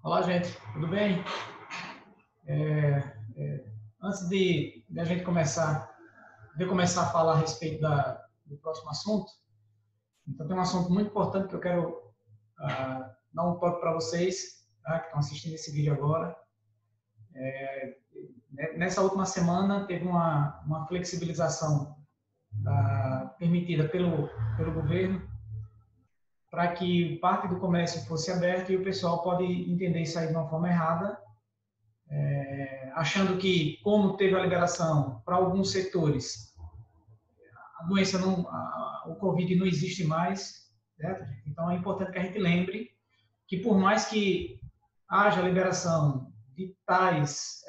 Olá, gente, tudo bem? Antes de a gente começar a falar a respeito do próximo assunto, então tem um assunto muito importante que eu quero dar um toque para vocês, tá, que estão assistindo esse vídeo agora. Nessa última semana teve uma flexibilização permitida pelo governo para que parte do comércio fosse aberto e o pessoal pode entender isso aí de uma forma errada, achando que, como teve a liberação para alguns setores, a doença não, o Covid não existe mais, certo? Então é importante que a gente lembre que por mais que haja liberação de tais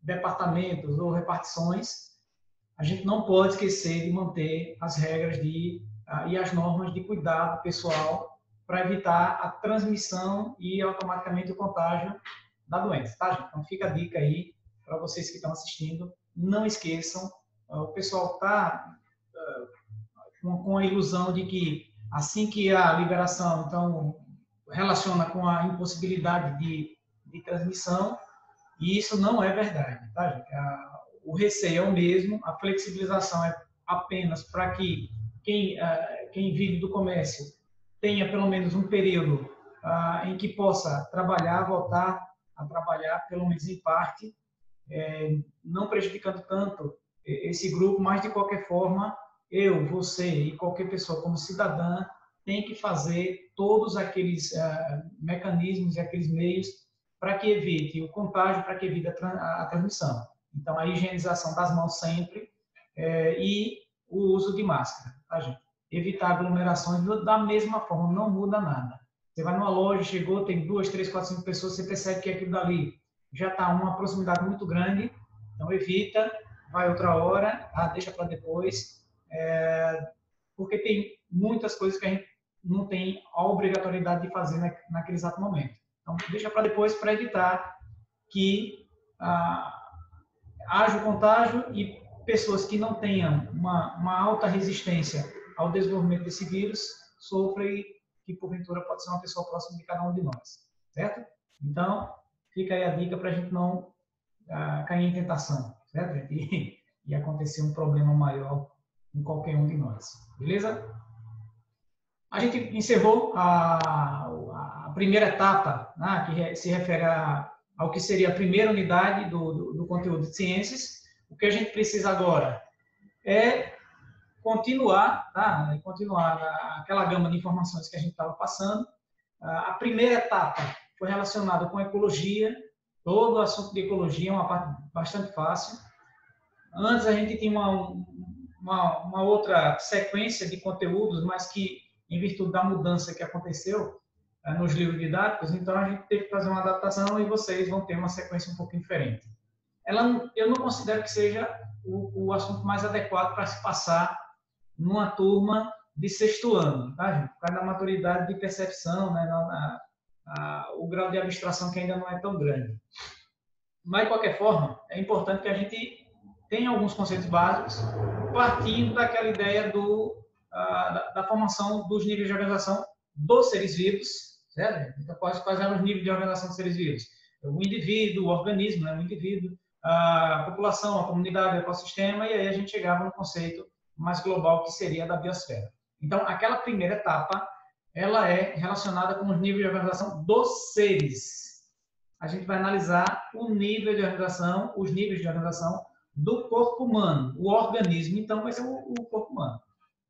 departamentos ou repartições, a gente não pode esquecer de manter as regras e as normas de cuidado pessoal para evitar a transmissão e automaticamente o contágio da doença, tá, gente? Então fica a dica aí para vocês que estão assistindo, não esqueçam, o pessoal está com a ilusão de que assim que a liberação, então, relaciona com a impossibilidade de transmissão, e isso não é verdade, tá, gente? O receio é o mesmo, a flexibilização é apenas para que quem vive do comércio tenha pelo menos um período em que possa trabalhar, voltar a trabalhar, pelo menos em parte, não prejudicando tanto esse grupo, mas de qualquer forma, eu, você e qualquer pessoa como cidadã tem que fazer todos aqueles mecanismos e aqueles meios para que evite o contágio, para que evite a transmissão. Então, a higienização das mãos sempre e o uso de máscara, tá, gente? Evitar aglomerações da mesma forma, não muda nada. Você vai numa loja, chegou, tem 2, 3, 4, 5 pessoas, você percebe que aquilo dali já está uma proximidade muito grande, então evita, vai outra hora, deixa para depois, porque tem muitas coisas que a gente não tem a obrigatoriedade de fazer naquele exato momento. Então, deixa para depois para evitar que haja o contágio e pessoas que não tenham uma alta resistência ao desenvolvimento desse vírus sofram e que, porventura, pode ser uma pessoa próxima de cada um de nós, certo? Então, fica aí a dica para a gente não cair em tentação, certo? E acontecer um problema maior em qualquer um de nós, beleza? A gente encerrou a primeira etapa, né, que se refere ao que seria a primeira unidade do conteúdo de ciências. O que a gente precisa agora é continuar, tá? Continuar aquela gama de informações que a gente estava passando. A primeira etapa foi relacionada com ecologia. Todo o assunto de ecologia é uma parte bastante fácil. Antes a gente tinha uma outra sequência de conteúdos, mas que, em virtude da mudança que aconteceu nos livros didáticos, então a gente teve que fazer uma adaptação e vocês vão ter uma sequência um pouco diferente. Eu não considero que seja o assunto mais adequado para se passar numa turma de sexto ano, tá, gente? Por causa da maturidade de percepção, né, o grau de abstração que ainda não é tão grande. Mas, de qualquer forma, é importante que a gente tenha alguns conceitos básicos, partindo daquela ideia da formação dos níveis de organização dos seres vivos, certo? Então, quais são os níveis de organização dos seres vivos? O indivíduo, o organismo, né? O indivíduo, a população, a comunidade, o ecossistema, e aí a gente chegava no conceito mais global, que seria a da biosfera. Então, aquela primeira etapa, ela é relacionada com os níveis de organização dos seres. A gente vai analisar o nível de organização, os níveis de organização do corpo humano, o organismo, então vai ser o corpo humano,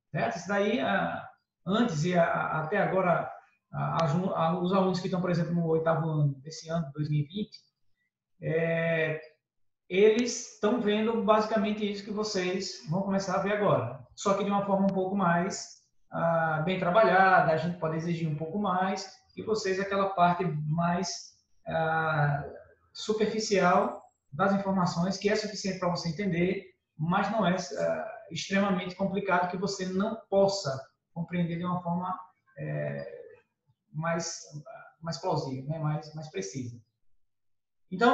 certo? Isso daí, antes e até agora, os alunos que estão, por exemplo, no 8º ano desse ano, 2020, eles estão vendo basicamente isso que vocês vão começar a ver agora, só que de uma forma um pouco mais bem trabalhada, a gente pode exigir um pouco mais, e vocês aquela parte mais superficial das informações, que é suficiente para você entender, mas não é extremamente complicado que você não possa compreender de uma forma mais plausível, né? mais precisa. Então,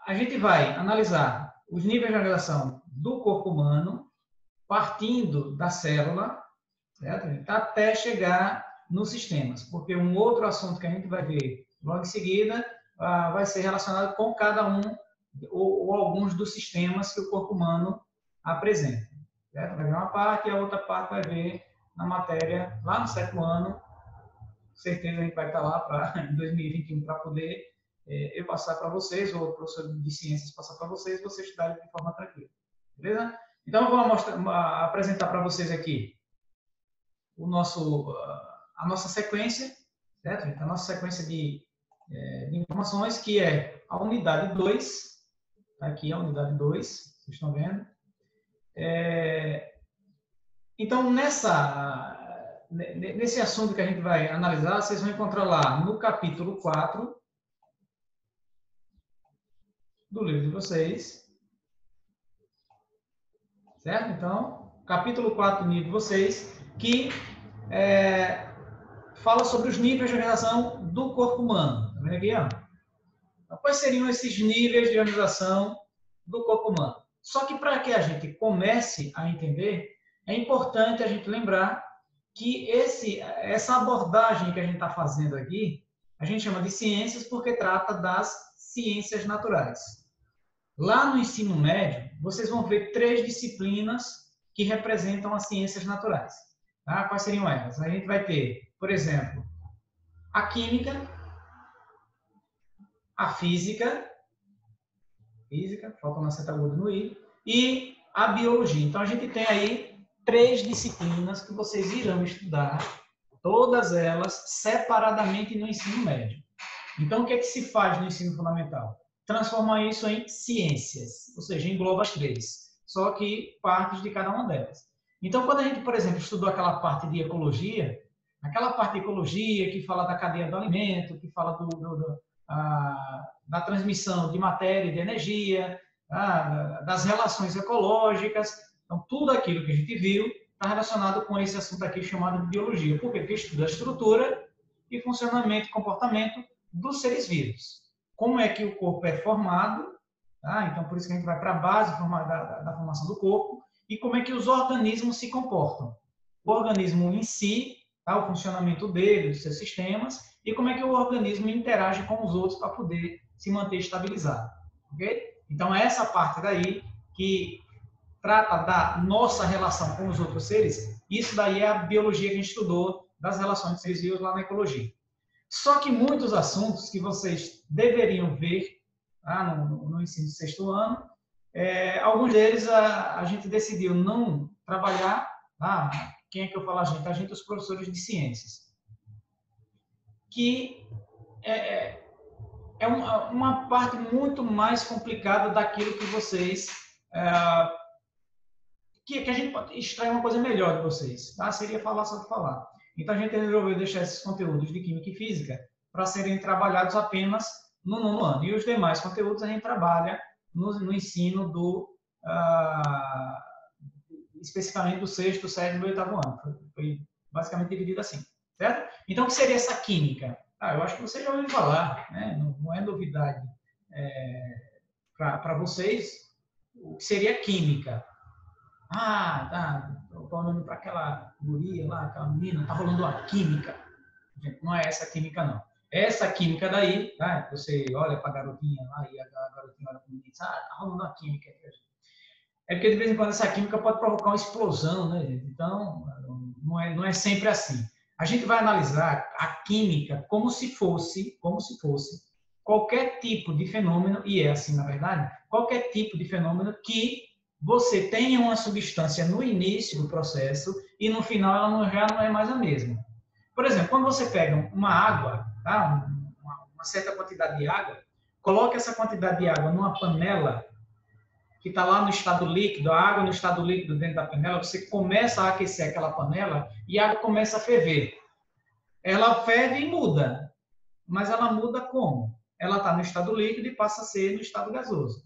a gente vai analisar os níveis de organização do corpo humano, partindo da célula, certo? Até chegar nos sistemas, porque um outro assunto que a gente vai ver Logo em seguida, vai ser relacionado com cada um ou alguns dos sistemas que o corpo humano apresenta. Certo? Vai ver uma parte e a outra parte vai ver na matéria lá no 7º ano. Com certeza a gente vai estar lá em 2021 para poder eu passar para vocês, ou o professor de ciências passar para vocês, vocês estudarem de forma tranquila. Beleza? Então, eu vou apresentar para vocês aqui a nossa sequência, certo? Então, a nossa sequência de informações, que é a unidade 2, tá aqui a unidade 2, vocês estão vendo. Então, nesse assunto que a gente vai analisar, vocês vão encontrar lá no capítulo 4 do livro de vocês, certo? Então, capítulo 4 do livro de vocês, que fala sobre os níveis de organização do corpo humano. Tá vendo aqui, ó? Então, quais seriam esses níveis de organização do corpo humano? Só que para que a gente comece a entender, é importante a gente lembrar que essa abordagem que a gente está fazendo aqui, a gente chama de ciências porque trata das ciências naturais. Lá no ensino médio, vocês vão ver 3 disciplinas que representam as ciências naturais. Tá? Quais seriam elas? A gente vai ter, por exemplo, a química, a física, falta uma seta aguda no I, e a biologia. Então, a gente tem aí 3 disciplinas que vocês irão estudar, todas elas separadamente no ensino médio. Então, o que é que se faz no ensino fundamental? Transformar isso em ciências, ou seja, engloba as 3, só que partes de cada uma delas. Então, quando a gente, por exemplo, estudou aquela parte de ecologia, aquela parte de ecologia que fala da cadeia do alimento, que fala da transmissão de matéria e de energia, das relações ecológicas, então tudo aquilo que a gente viu está relacionado com esse assunto aqui chamado de biologia. Por quê? Porque estuda a estrutura e funcionamento e comportamento dos seres vivos. Como é que o corpo é formado, tá? Então por isso que a gente vai para a base da formação do corpo, e como é que os organismos se comportam. O organismo em si, tá? O funcionamento dele, dos seus sistemas, e como é que o organismo interage com os outros para poder se manter estabilizado. Ok? Então, essa parte daí que trata da nossa relação com os outros seres, isso daí é a biologia que a gente estudou das relações de seres vivos lá na ecologia. Só que muitos assuntos que vocês deveriam ver no ensino do 6º ano, alguns deles a gente decidiu não trabalhar. Quem é que eu falo a gente? A gente, os professores de ciências. Que é uma parte muito mais complicada daquilo que vocês... que a gente pode extrair uma coisa melhor de vocês. Tá? Seria falar só de falar. Então, a gente resolveu deixar esses conteúdos de Química e Física para serem trabalhados apenas no 9º ano. E os demais conteúdos a gente trabalha no ensino especificamente do 6º, 7º e 8º ano. Foi basicamente dividido assim. Certo? Então, o que seria essa química? Eu acho que vocês já ouviram falar, né? Não é novidade para vocês o que seria química. Estou falando para aquela guria lá, aquela menina, tá rolando uma química. Gente, não é essa química, não. Essa química daí, tá? Você olha para a garotinha lá e a garotinha olha para o menino e diz, tá rolando uma química. É porque de vez em quando essa química pode provocar uma explosão, né, gente? Então, não é sempre assim. A gente vai analisar a química como se fosse qualquer tipo de fenômeno, e é assim na verdade, qualquer tipo de fenômeno que você tenha uma substância no início do processo e no final ela já não é mais a mesma. Por exemplo, quando você pega uma água, tá? uma certa quantidade de água, coloca essa quantidade de água numa panela que está lá no estado líquido, a água no estado líquido dentro da panela, você começa a aquecer aquela panela e a água começa a ferver. Ela ferve e muda. Mas ela muda como? Ela está no estado líquido e passa a ser no estado gasoso.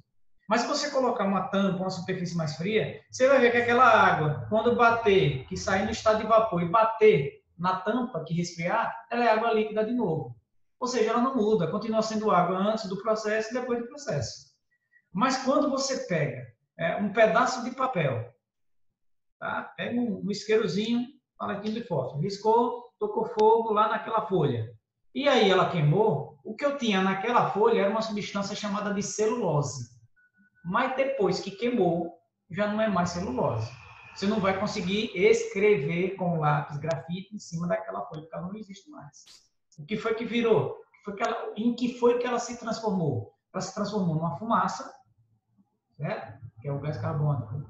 Mas se você colocar uma tampa, uma superfície mais fria, você vai ver que aquela água, quando bater, que sair no estado de vapor e bater na tampa, que resfriar, ela é água líquida de novo. Ou seja, ela não muda, continua sendo água antes do processo e depois do processo. Mas quando você pega um pedaço de papel, tá? Pega um isqueirozinho, palitinho de fósforo, riscou, tocou fogo lá naquela folha. E aí ela queimou, o que eu tinha naquela folha era uma substância chamada de celulose. Mas depois que queimou, já não é mais celulose. Você não vai conseguir escrever com lápis grafite em cima daquela folha, porque ela não existe mais. O que foi que virou? Em que foi que ela se transformou? Ela se transformou numa fumaça, certo? Que é o gás carbônico,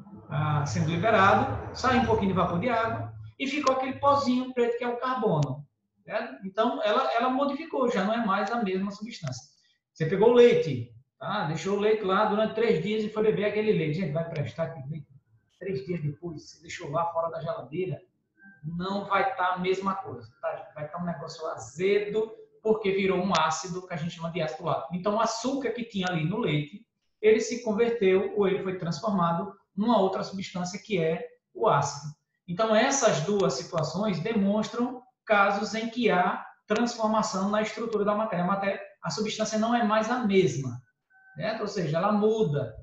sendo liberado, sai um pouquinho de vapor de água e ficou aquele pozinho preto que é o carbono. Certo? Então, ela modificou, já não é mais a mesma substância. Você pegou o leite, tá? Deixou o leite lá durante 3 dias e foi beber aquele leite. Gente, vai prestar aquele leite 3 dias depois, você deixou lá fora da geladeira, não vai estar a mesma coisa. Tá? Vai estar um negócio azedo, porque virou um ácido que a gente chama de ácido lático. Então, o açúcar que tinha ali no leite, ele se converteu ou ele foi transformado numa outra substância que é o ácido. Então, essas duas situações demonstram casos em que há transformação na estrutura da matéria. A substância não é mais a mesma, né? Ou seja, ela muda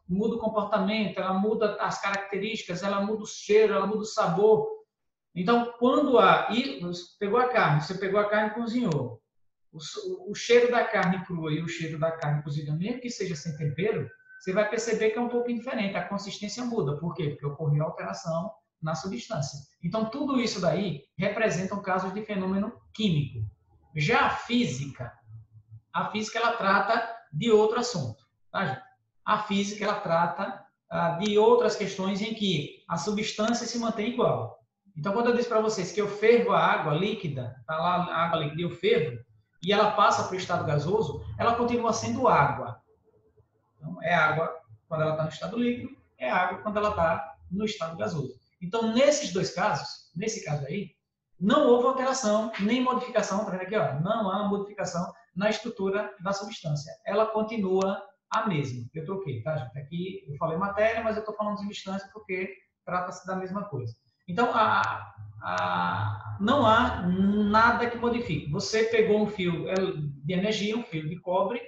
o comportamento, ela muda as características, ela muda o cheiro, ela muda o sabor. Então, quando você pegou a carne e cozinhou, o cheiro da carne crua e o cheiro da carne cozida, mesmo que seja sem tempero, você vai perceber que é um pouco diferente, a consistência muda. Por quê? Porque ocorreu alteração na substância. Então, tudo isso daí representam casos de fenômeno químico. Já a física ela trata de outro assunto. Tá, gente? A física ela trata de outras questões em que a substância se mantém igual. Então, quando eu disse para vocês que eu fervo a água líquida, tá lá a água líquida, eu fervo, e ela passa para o estado gasoso, ela continua sendo água. Então, é água quando ela está no estado líquido, é água quando ela está no estado gasoso. Então, nesses dois casos, nesse caso aí, não houve alteração nem modificação, tá vendo aqui, ó, não há modificação na estrutura da substância. Ela continua a mesma. Eu troquei, tá, gente? Aqui eu falei matéria, mas eu estou falando de substância porque trata-se da mesma coisa. Então, não há nada que modifique. Você pegou um fio de energia, um fio de cobre,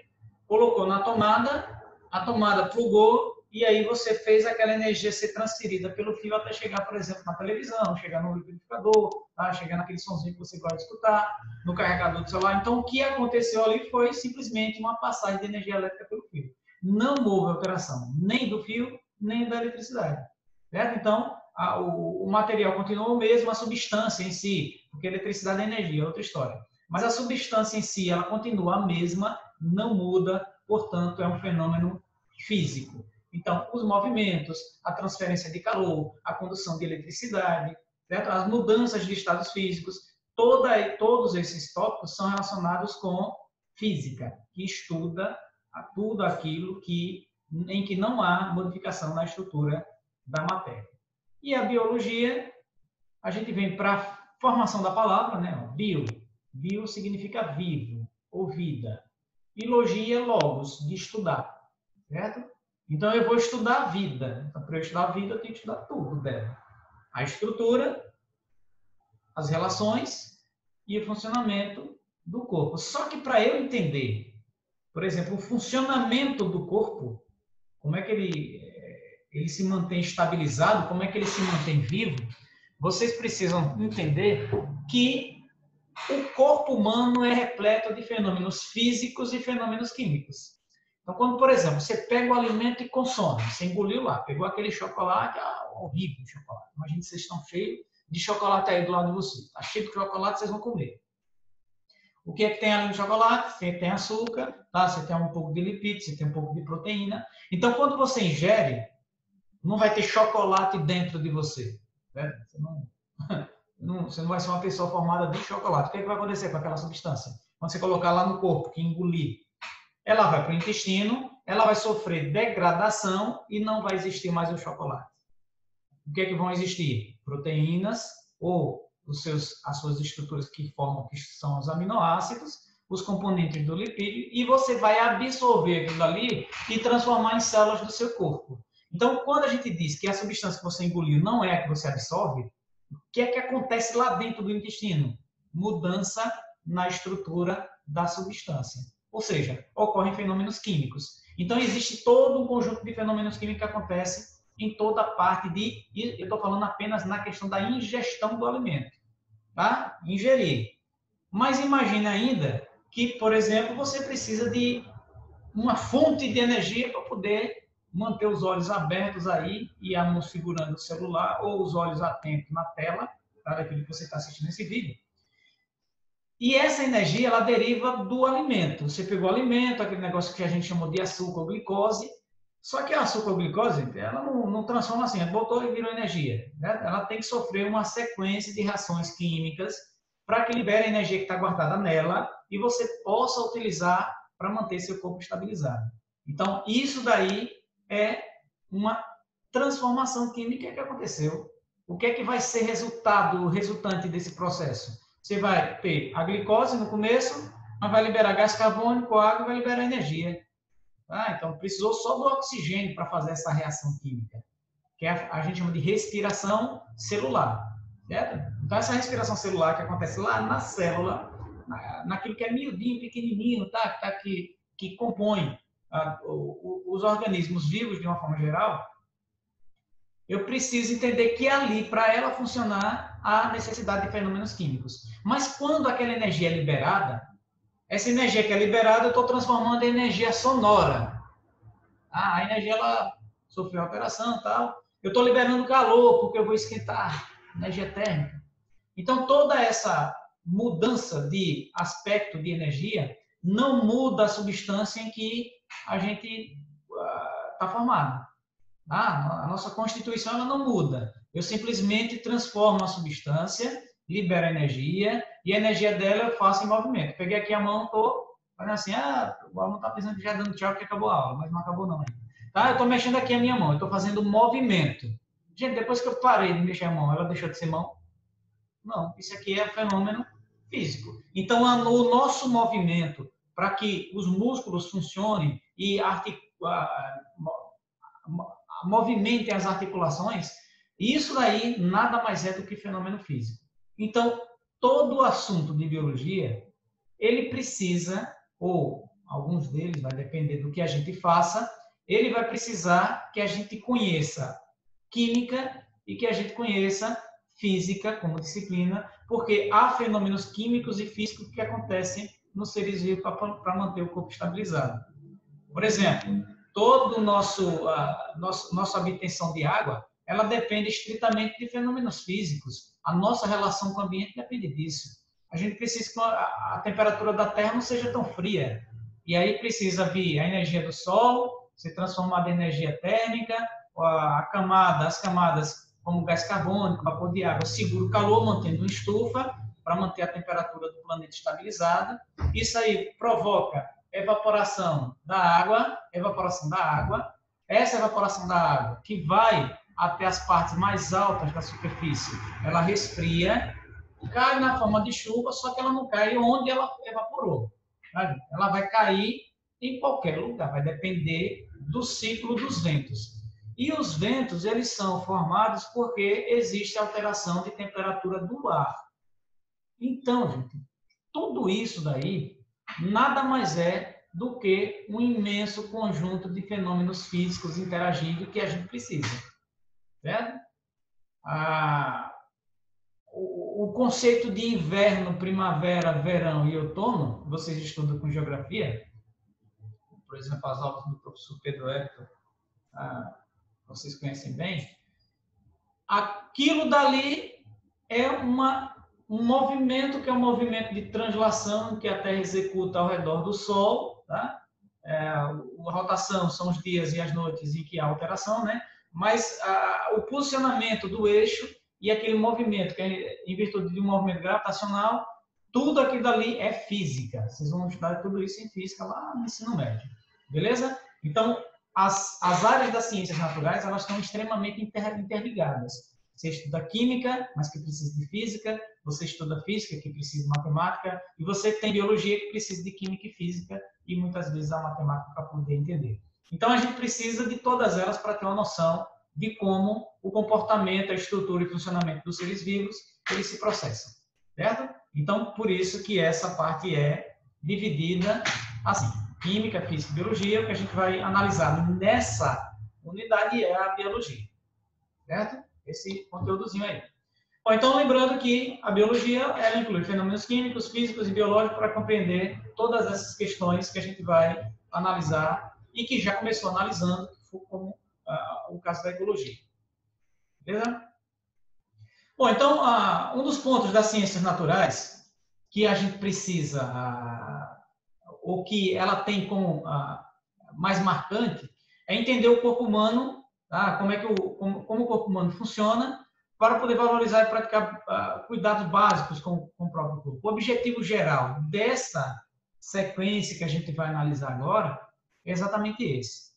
colocou na tomada, a tomada plugou, e aí você fez aquela energia ser transferida pelo fio até chegar, por exemplo, na televisão, chegar no liquidificador, tá? Chegar naquele sonzinho que você gosta de escutar, no carregador do celular. Então, o que aconteceu ali foi simplesmente uma passagem de energia elétrica pelo fio. Não houve alteração nem do fio, nem da eletricidade. Certo? Então, o material continua o mesmo, a substância em si, porque eletricidade é energia, é outra história. Mas a substância em si, ela continua a mesma, não muda, portanto, é um fenômeno físico. Então, os movimentos, a transferência de calor, a condução de eletricidade, certo? As mudanças de estados físicos, todos esses tópicos são relacionados com física, que estuda tudo aquilo em que não há modificação na estrutura da matéria. E a biologia, a gente vem para a formação da palavra, né? Bio. Bio significa vivo ou vida. E logia, logos, de estudar, certo? Então, eu vou estudar a vida. Então, para eu estudar a vida, eu tenho que estudar tudo dela. A estrutura, as relações e o funcionamento do corpo. Só que para eu entender, por exemplo, o funcionamento do corpo, como é que ele se mantém estabilizado, como é que ele se mantém vivo, vocês precisam entender que o corpo humano é repleto de fenômenos físicos e fenômenos químicos. Então, quando, por exemplo, você pega o alimento e consome, você engoliu lá, pegou aquele chocolate, horrível chocolate. Imagina que vocês estão cheios de chocolate aí do lado de vocês. Está cheio de chocolate, vocês vão comer. O que é que tem ali no chocolate? Você tem açúcar, tá? Você tem um pouco de lipídio, você tem um pouco de proteína. Então, quando você ingere, não vai ter chocolate dentro de você. Né? Você não vai ser uma pessoa formada de chocolate. O que é que vai acontecer com aquela substância? Quando você colocar lá no corpo, que engolir, ela vai para o intestino, ela vai sofrer degradação e não vai existir mais o chocolate. O que é que vão existir? Proteínas ou as suas estruturas que são os aminoácidos, os componentes do lipídio, e você vai absorver aquilo ali e transformar em células do seu corpo. Então, quando a gente diz que a substância que você engoliu não é a que você absorve, o que é que acontece lá dentro do intestino? Mudança na estrutura da substância. Ou seja, ocorrem fenômenos químicos. Então, existe todo um conjunto de fenômenos químicos que acontecem em toda a parte eu estou falando apenas na questão da ingestão do alimento. Tá? Ingerir. Mas imagine ainda que, por exemplo, você precisa de uma fonte de energia para poder manter os olhos abertos aí e a mão segurando o celular ou os olhos atentos na tela, tá, daquilo que você está assistindo esse vídeo. E essa energia, ela deriva do alimento. Você pegou o alimento, aquele negócio que a gente chamou de açúcar ou glicose, só que a açúcar ou glicose, ela não transforma assim, botou e virou energia. Né? Ela tem que sofrer uma sequência de reações químicas para que libere a energia que está guardada nela e você possa utilizar para manter seu corpo estabilizado. Então, isso daí é uma transformação química que aconteceu. O que é que vai ser resultante desse processo? Você vai ter a glicose no começo, mas vai liberar gás carbônico, água e vai liberar energia. Ah, então, precisou só do oxigênio para fazer essa reação química, que a gente chama de respiração celular. Certo? Então, essa respiração celular que acontece lá na célula, naquilo que é miudinho, pequenininho, tá, que compõe os organismos vivos de uma forma geral, eu preciso entender que ali, para ela funcionar, há necessidade de fenômenos químicos. Mas quando aquela energia é liberada, essa energia que é liberada, eu estou transformando em energia sonora. A energia, ela sofreu alteração e tal. Eu estou liberando calor, porque eu vou esquentar, energia térmica. Então, toda essa mudança de aspecto de energia não muda a substância em que a gente está formado. A nossa constituição ela não muda. Eu simplesmente transformo a substância, libero a energia, e a energia dela eu faço em movimento. Peguei aqui a mão, estou fazendo assim, o aluno está pensando que já dando tchau que acabou a aula, mas não acabou não. Tá? Eu estou mexendo aqui a minha mão, eu estou fazendo movimento. Gente, depois que eu parei de mexer a mão, ela deixou de ser mão? Não, isso aqui é um fenômeno físico. Então, o nosso movimento, para que os músculos funcionem e movimentem as articulações, isso daí nada mais é do que fenômeno físico. Então, todo o assunto de biologia, ele precisa, ou alguns deles, vai depender do que a gente faça, ele vai precisar que a gente conheça química e que a gente conheça física como disciplina, porque há fenômenos químicos e físicos que acontecem nos seres vivos para manter o corpo estabilizado. Por exemplo, todo o nossa obtenção de água, ela depende estritamente de fenômenos físicos. A nossa relação com o ambiente depende disso. A gente precisa que a temperatura da Terra não seja tão fria. E aí precisa vir a energia do Sol, ser transformada em energia térmica, as camadas como gás carbônico, vapor de água, segura o calor, mantendo uma estufa, para manter a temperatura do planeta estabilizada. Isso aí provoca evaporação da água. Essa evaporação da água, que vai até as partes mais altas da superfície, ela resfria, cai na forma de chuva, só que ela não cai onde ela evaporou. Sabe? Ela vai cair em qualquer lugar, vai depender do ciclo dos ventos. E os ventos, eles são formados porque existe alteração de temperatura do ar. Então, gente, tudo isso daí nada mais é do que um imenso conjunto de fenômenos físicos interagindo que a gente precisa. Certo? O conceito de inverno, primavera, verão e outono, vocês estudam com geografia, por exemplo, as aulas do professor Pedro Hector, vocês conhecem bem, aquilo dali é um movimento que é um movimento de translação que a Terra executa ao redor do Sol, tá? A rotação são os dias e as noites em que há alteração, né? Mas o posicionamento do eixo e aquele movimento, que é em virtude de um movimento gravitacional, tudo aquilo dali é física. Vocês vão estudar tudo isso em física lá no ensino médio. Beleza? Então, as áreas das ciências naturais, elas estão extremamente interligadas. Você estuda química, mas que precisa de física. Você estuda física, que precisa de matemática. E você tem biologia, que precisa de química e física. E muitas vezes a matemática para poder entender. Então, a gente precisa de todas elas para ter uma noção de como o comportamento, a estrutura e funcionamento dos seres vivos, eles se processam. Certo? Então, por isso que essa parte é dividida assim. Química, física e biologia, o que a gente vai analisar nessa unidade é a biologia. Certo? Esse conteúdozinho aí. Bom, então, lembrando que a biologia ela inclui fenômenos químicos, físicos e biológicos para compreender todas essas questões que a gente vai analisar e que já começou analisando, como o caso da ecologia. Beleza? Bom, então, um dos pontos das ciências naturais que a gente precisa, ou que ela tem como mais marcante, é entender o corpo humano, tá? como o corpo humano funciona, para poder valorizar e praticar cuidados básicos com o próprio corpo. O objetivo geral dessa sequência que a gente vai analisar agora é exatamente esse.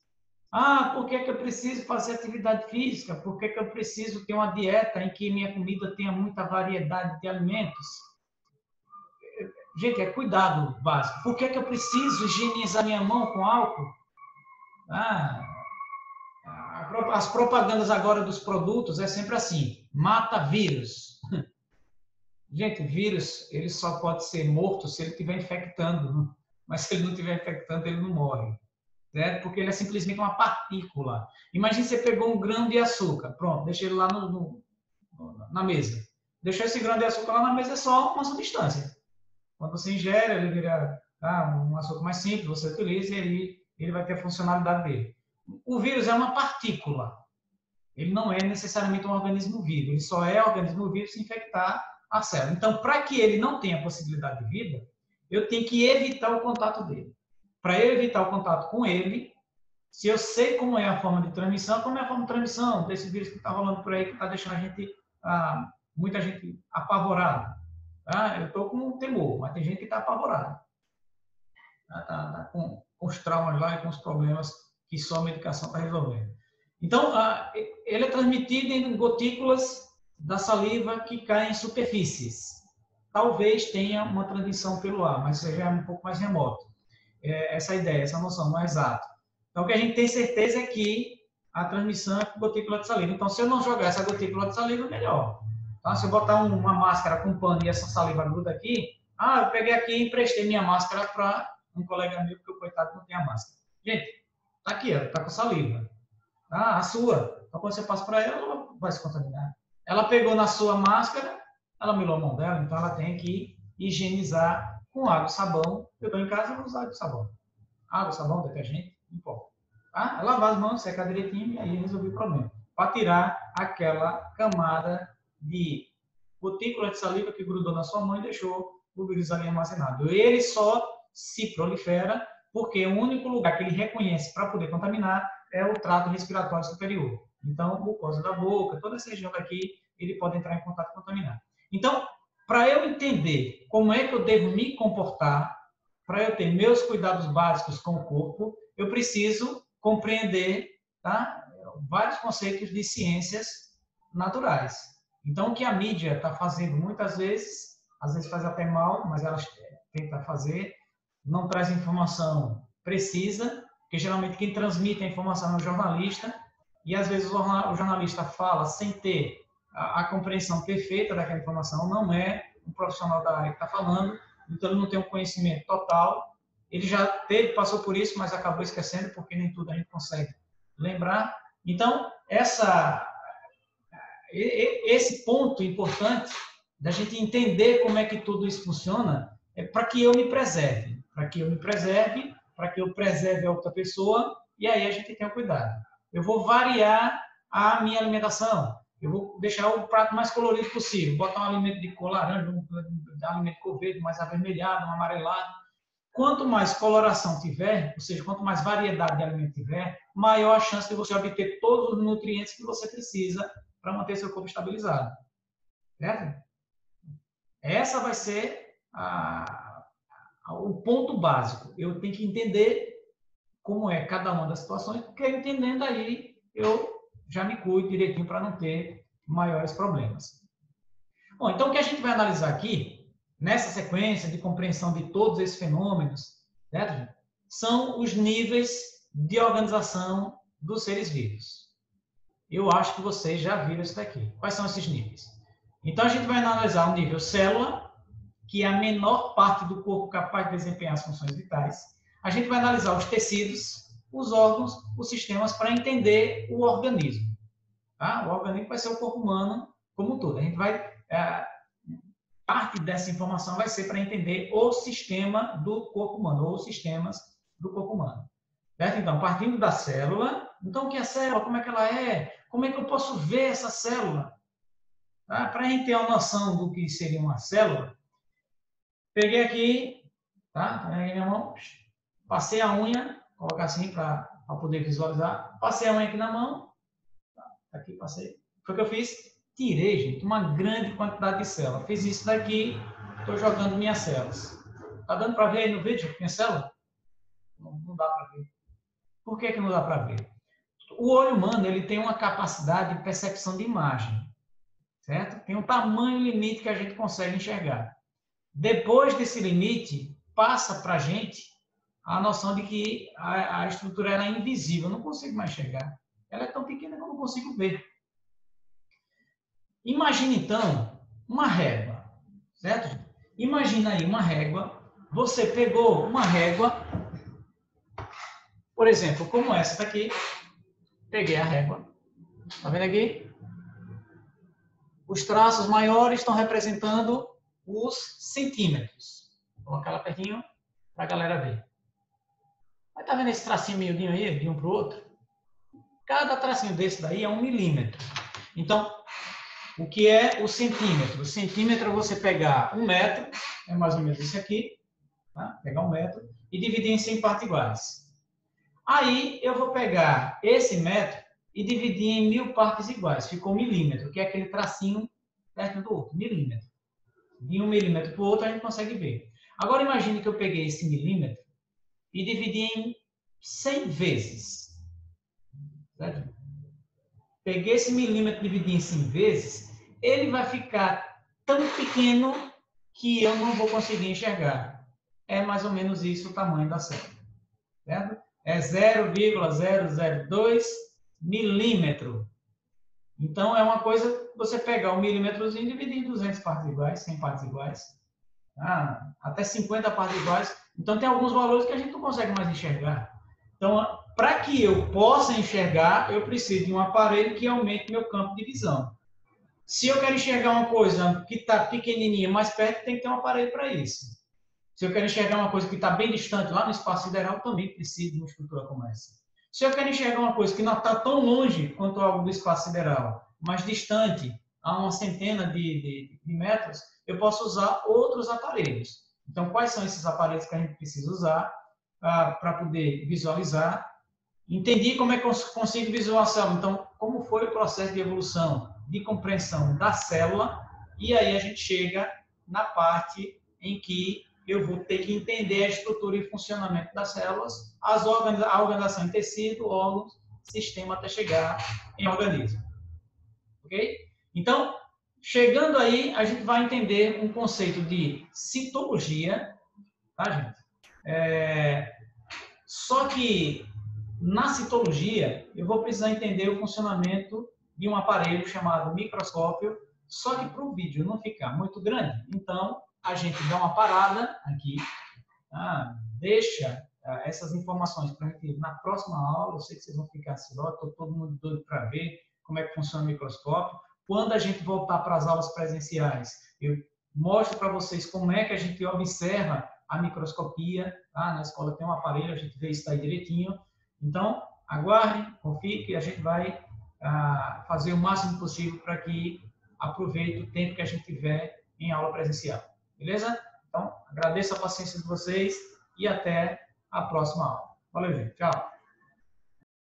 Por que eu preciso fazer atividade física? Por que eu preciso ter uma dieta em que minha comida tenha muita variedade de alimentos? Gente, é cuidado básico. Por que eu preciso higienizar minha mão com álcool? As propagandas agora dos produtos é sempre assim, mata vírus. Gente, vírus, ele só pode ser morto se ele estiver infectando, mas se ele não estiver infectando, ele não morre, certo? Porque ele é simplesmente uma partícula. Imagine você pegou um grão de açúcar, pronto, deixa ele lá na mesa. Deixou esse grão de açúcar lá na mesa, é só uma substância. Quando você ingere, ele vira um açúcar mais simples, você utiliza e ele vai ter a funcionalidade dele. O vírus é uma partícula. Ele não é necessariamente um organismo vivo. Ele só é organismo vivo se infectar a célula. Então, para que ele não tenha possibilidade de vida, eu tenho que evitar o contato dele. Para eu evitar o contato com ele, se eu sei como é a forma de transmissão, como é a forma de transmissão desse vírus que está rolando por aí, que está deixando muita gente apavorada. Eu estou com um temor, mas tem gente que está apavorada. Está com os traumas lá e com os problemas que só a medicação está resolvendo. Então, ele é transmitido em gotículas da saliva que caem em superfícies. Talvez tenha uma transmissão pelo ar, mas isso já é um pouco mais remoto. Essa ideia, essa noção, não é exato. Então, o que a gente tem certeza é que a transmissão é por gotícula de saliva. Então, se eu não jogar essa gotícula de saliva, melhor. Tá? Se eu botar uma máscara com pano e essa saliva gruda aqui, eu peguei aqui e emprestei minha máscara para um colega meu, porque o coitado não tem a máscara. Gente, tá aqui, tá com saliva. A sua. Então, quando você passa para ela vai se contaminar. Ela pegou na sua máscara, ela melou a mão dela, então ela tem que higienizar com água e sabão. Eu estou em casa, eu vou usar água e sabão. Água, sabão, detergente, não importa. Lavar as mãos, secar direitinho e aí resolver o problema. Para tirar aquela camada de gotícula de saliva que grudou na sua mão e deixou o vírus ali armazenado. Ele só se prolifera porque o único lugar que ele reconhece para poder contaminar é o trato respiratório superior. Então, mucosa da boca, toda essa região daqui, ele pode entrar em contato e contaminar. Então, para eu entender como é que eu devo me comportar, para eu ter meus cuidados básicos com o corpo, eu preciso compreender vários conceitos de ciências naturais. Então, o que a mídia está fazendo muitas vezes, às vezes faz até mal, mas ela tenta fazer, não traz informação precisa, porque geralmente quem transmite a informação é o jornalista, e às vezes o jornalista fala sem ter a compreensão perfeita daquela informação, não é um profissional da área que está falando, então ele não tem um conhecimento total, ele já passou por isso, mas acabou esquecendo, porque nem tudo a gente consegue lembrar. Então, esse ponto importante da gente entender como é que tudo isso funciona é para que eu me preserve, para que eu preserve a outra pessoa, e aí a gente tem o cuidado. Eu vou variar a minha alimentação, eu vou deixar o prato mais colorido possível, botar um alimento de cor laranja, um alimento de cor verde, mais avermelhado, um amarelado. Quanto mais coloração tiver, ou seja, quanto mais variedade de alimento tiver, maior a chance de você obter todos os nutrientes que você precisa para manter seu corpo estabilizado. Certo? Essa vai ser o ponto básico. Eu tenho que entender como é cada uma das situações, porque entendendo aí, eu já me cuido direitinho para não ter maiores problemas. Bom, então o que a gente vai analisar aqui, nessa sequência de compreensão de todos esses fenômenos, certo? São os níveis de organização dos seres vivos. Eu acho que vocês já viram isso daqui. Quais são esses níveis? Então, a gente vai analisar o nível célula, que é a menor parte do corpo capaz de desempenhar as funções vitais. A gente vai analisar os tecidos, os órgãos, os sistemas, para entender o organismo. Tá? O organismo vai ser o corpo humano como um todo. A gente vai parte dessa informação vai ser para entender o sistema do corpo humano, ou os sistemas do corpo humano. Certo? Então, partindo da célula, então o que é célula? Como é que ela é? Como é que eu posso ver essa célula? Tá? Para a gente ter uma noção do que seria uma célula, peguei aqui, tá? Peguei minha mão, passei a unha, colocar assim para poder visualizar, passei a unha aqui na mão, tá? Aqui passei. Foi o que eu fiz? Tirei, gente, uma grande quantidade de células. Fiz isso daqui, estou jogando minhas células. Tá dando para ver aí no vídeo minha célula? Não dá para ver. Por que não dá para ver? O olho humano ele tem uma capacidade de percepção de imagem, certo? Tem um tamanho limite que a gente consegue enxergar. Depois desse limite, passa para a gente a noção de que a estrutura era invisível. Eu não consigo mais enxergar. Ela é tão pequena que eu não consigo ver. Imagine, então, uma régua, certo? Imagina aí uma régua. Você pegou uma régua, por exemplo, como essa daqui. Peguei a régua. Está vendo aqui? Os traços maiores estão representando os centímetros. Vou colocar ela pertinho para a galera ver. Mas tá vendo esse tracinho miudinho aí, de um para o outro? Cada tracinho desse daí é 1 milímetro. Então, o que é o centímetro? O centímetro é você pegar 1 metro, é mais ou menos isso aqui, tá? Pegar 1 metro e dividir em 100 partes iguais. Aí eu vou pegar esse metro e dividir em 1000 partes iguais. Ficou milímetro, que é aquele tracinho perto do outro, milímetro. De 1 milímetro para o outro a gente consegue ver. Agora imagine que eu peguei esse milímetro e dividi em 100 vezes. Certo? Peguei esse milímetro e dividi em 100 vezes, ele vai ficar tão pequeno que eu não vou conseguir enxergar. É mais ou menos isso o tamanho da célula. Certo? É 0,002 milímetro. Então, é uma coisa você pegar um milímetrozinho e dividir em 200 partes iguais, 100 partes iguais, até 50 partes iguais. Então, tem alguns valores que a gente não consegue mais enxergar. Então, para que eu possa enxergar, eu preciso de um aparelho que aumente meu campo de visão. Se eu quero enxergar uma coisa que está pequenininha, mais perto, tem que ter um aparelho para isso. Se eu quero enxergar uma coisa que está bem distante, lá no espaço sideral, também preciso de uma estrutura como essa. Se eu quero enxergar uma coisa que não está tão longe quanto algo do espaço sideral, mas distante, a uma centena de metros, eu posso usar outros aparelhos. Então, quais são esses aparelhos que a gente precisa usar para poder visualizar? Entendi como é que eu consigo visualizar a célula. Então, como foi o processo de evolução, de compreensão da célula, e aí a gente chega na parte em que eu vou ter que entender a estrutura e funcionamento das células, a organização em tecido, órgãos, sistema, até chegar em organismo. Ok? Então, chegando aí, a gente vai entender um conceito de citologia, tá, gente? Só que, na citologia, eu vou precisar entender o funcionamento de um aparelho chamado microscópio, só que para o vídeo não ficar muito grande, então, a gente dá uma parada aqui, deixa essas informações para a gente na próxima aula. Eu sei que vocês vão ficar assim, estou todo mundo doido para ver como é que funciona o microscópio. Quando a gente voltar para as aulas presenciais, eu mostro para vocês como é que a gente observa a microscopia. Na escola tem um aparelho, a gente vê isso daí direitinho. Então, aguardem, confie que a gente vai fazer o máximo possível para que aproveite o tempo que a gente tiver em aula presencial. Beleza? Então, agradeço a paciência de vocês e até a próxima aula. Valeu, gente. Tchau.